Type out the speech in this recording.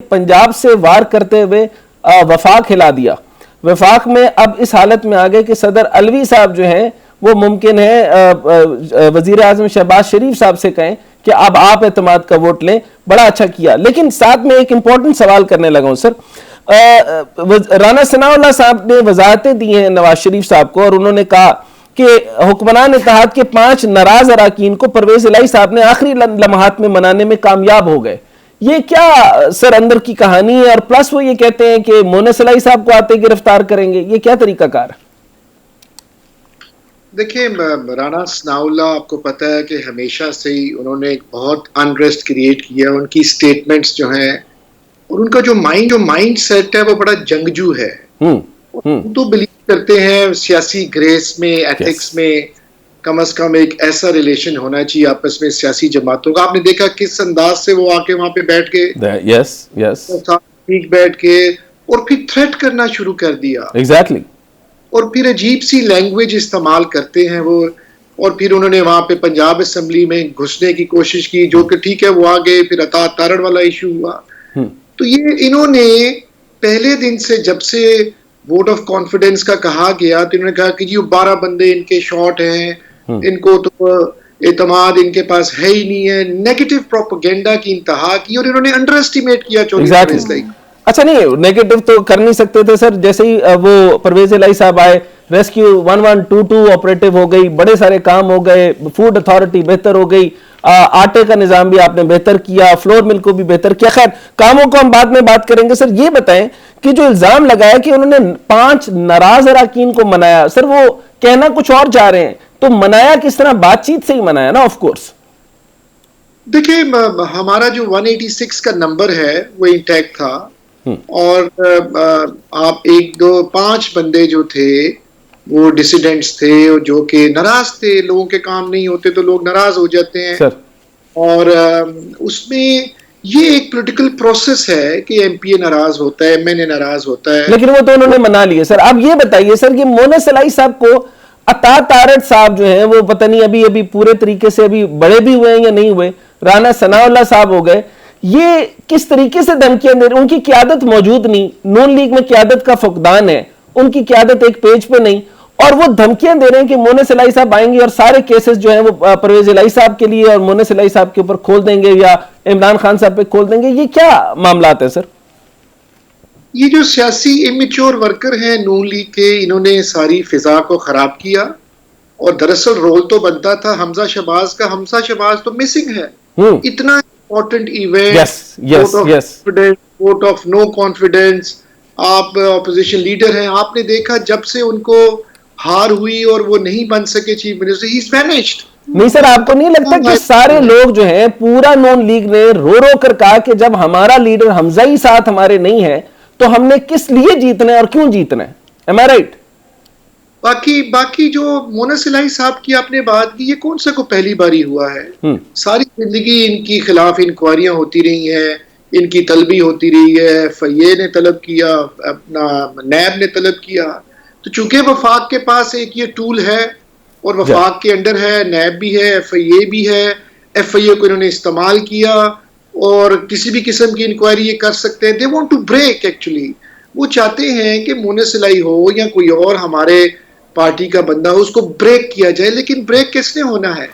पंजाब से वार करते हुए वफाक हिला दिया। वफाक में अब इस हालत में आ गए कि सदर अलवी साहब जो हैं वो मुमकिन है वजीर आजम शहबाज शरीफ साहब से कहें कि अब आप एतमाद का वोट लें। बड़ा अच्छा किया, लेकिन साथ में एक इंपॉर्टेंट सवाल करने लगा हूं सर। राना सनाउल्लाह साहब ने वजाहतें दी हैं नवाज शरीफ साहब को और उन्होंने कहा कि हुक्मरान इत्तेहाद के 5 नाराज अरकान को परवेज इलाही साहब ने आखिरी लम्हात में मनाने में कामयाब हो गए। ये क्या सर अंदर की कहानी है? और प्लस वो ये कहते हैं कि मोनस इलाही साहब को आते गिरफ्तार करेंगे। ये क्या तरीकाकार है? देखिए, राना सनाउल्लाह आपको पता है कि हमेशा से ही उन्होंने एक बहुत अनरेस्ट क्रिएट किया। उनकी स्टेटमेंट्स जो हैं और उनका जो माइंड सेट है वो बड़ा जंगजू है। तो बिलीव करते हैं सियासी ग्रेस में, एथिक्स में कम से कम एक ऐसा रिलेशन होना चाहिए आपस में सियासी जमातों का। आपने देखा किस अंदाज से वो आके वहां पे बैठ के बैठ के और फिर थ्रेट करना शुरू कर दिया। एग्जैक्टली। और फिर अजीब सी लैंग्वेज इस्तेमाल करते हैं वो। और फिर उन्होंने वहां पे पंजाब असेंबली में घुसने की कोशिश की, जो कि ठीक है वो आ गए। फिर अता तारड़ वाला इशू हुआ। तो ये इन्होंने पहले दिन से, जब से वोट ऑफ कॉन्फिडेंस का कहा गया, तो इन्होंने कहा कि जी 12 बंदे इनके शॉर्ट हैं, इनको तो एतमाद इनके पास है ही नहीं है। नेगेटिव प्रोपेगेंडा की इंतहा की और इन्होंने अंडर एस्टिमेट किया exactly. अच्छा, नहीं नेगेटिव तो कर नहीं सकते थे सर। जैसे ही वो परवेज इलाही साहब आए, रेस्क्यू 1122 ऑपरेटिव हो गई, बड़े सारे काम हो गए, फूड अथॉरिटी बेहतर हो गई, आटे का निजाम भी आपने बेहतर किया, फ्लोर मिल को भी बेहतर किया। खैर, कामों को हम बाद में बात करेंगे। सर ये बताएं कि जो इल्जाम लगाया कि उन्होंने 5 नाराज अरकान को मनाया, सर वो कहना कुछ और जा रहे हैं, तो मनाया किस तरह? बातचीत से ही मनाया ना, ऑफ कोर्स। देखिए, हमारा जो 186 का नंबर है वो इंटैक्ट था। और आप 1 2 5 बंदे जो थे वो डिसिडेंट्स थे जो कि नाराज थे। लोगों के काम नहीं होते तो लोग नाराज हो जाते हैं सर। और उसमें ये एक पॉलिटिकल प्रोसेस है कि एमपीए नाराज होता है, एमएनए नाराज होता है, लेकिन वो तो उन्होंने मना लिए सर। अब ये बताइए सर कि मोनस इलाही साहब को अता तारड़ साहब जो हैं वो पता नहीं अभी पूरे तरीके से अभी बड़े भी हुए हैं या नहीं हुए, राना सनाउल्लाह साहब हो गए, ये किस तरीके से धमकियां दे रहे? उनकी क़यादत मौजूद नहीं, नून लीग में क़यादत का फुकदान है, उनकी क़यादत एक पेज पे नहीं, और वो धमकियां दे रहे हैं कि मोनस इलाही साहब आएंगे और सारे केसेस जो हैं वो परवेज इलाही साहब के लिए और मोनस इलाही साहब के ऊपर खोल देंगे या इमरान खान साहब पे खोल देंगे। ये क्या मामलात है सर? ये जो सियासी इमेच्योर वर्कर हैं नून लीग के, इन्होंने सारी फिजा को खराब किया। और दरअसल रोल तो बनता था हमजा शहबाज का। हमजा शहबाज तो मिसिंग है। इतना important event, vote of no confidence, आप ऑपोजिशन लीडर हैं, आपने देखा जब से उनको हार हुई और वो नहीं बन सके chief minister, he is vanished. नहीं सर, आपको नहीं लगता कि सारे लोग जो हैं, पूरा नून लीग ने रो कर कहा कि जब हमारा लीडर हमजा ही साथ हमारे नहीं है तो हमने किस लिए जीतना है और क्यों जीतना है? एम आई राइट? बाकी जो मोनस इलाही साहब की आपने बात की, ये कौन सा को पहली बारी हुआ है? सारी जिंदगी इनकी खिलाफ इंक्वायरियां होती रही हैं, इनकी तलबी होती रही है। एफआईए ने तलब किया, अपना नैब ने तलब किया। तो चूंकि वफाक के पास एक ये टूल है और वफाक के अंडर है, नैब भी है, एफआईए भी है, एफआईए को इन्होंने इस्तेमाल किया और किसी भी किस्म की इंक्वायरी ये कर सकते हैं। They want to break, actually वो चाहते हैं कि मोनस इलाही हो या कोई और हमारे पार्टी का बंदा हो, उसको ब्रेक किया जाए। लेकिन ब्रेक किसने होना है?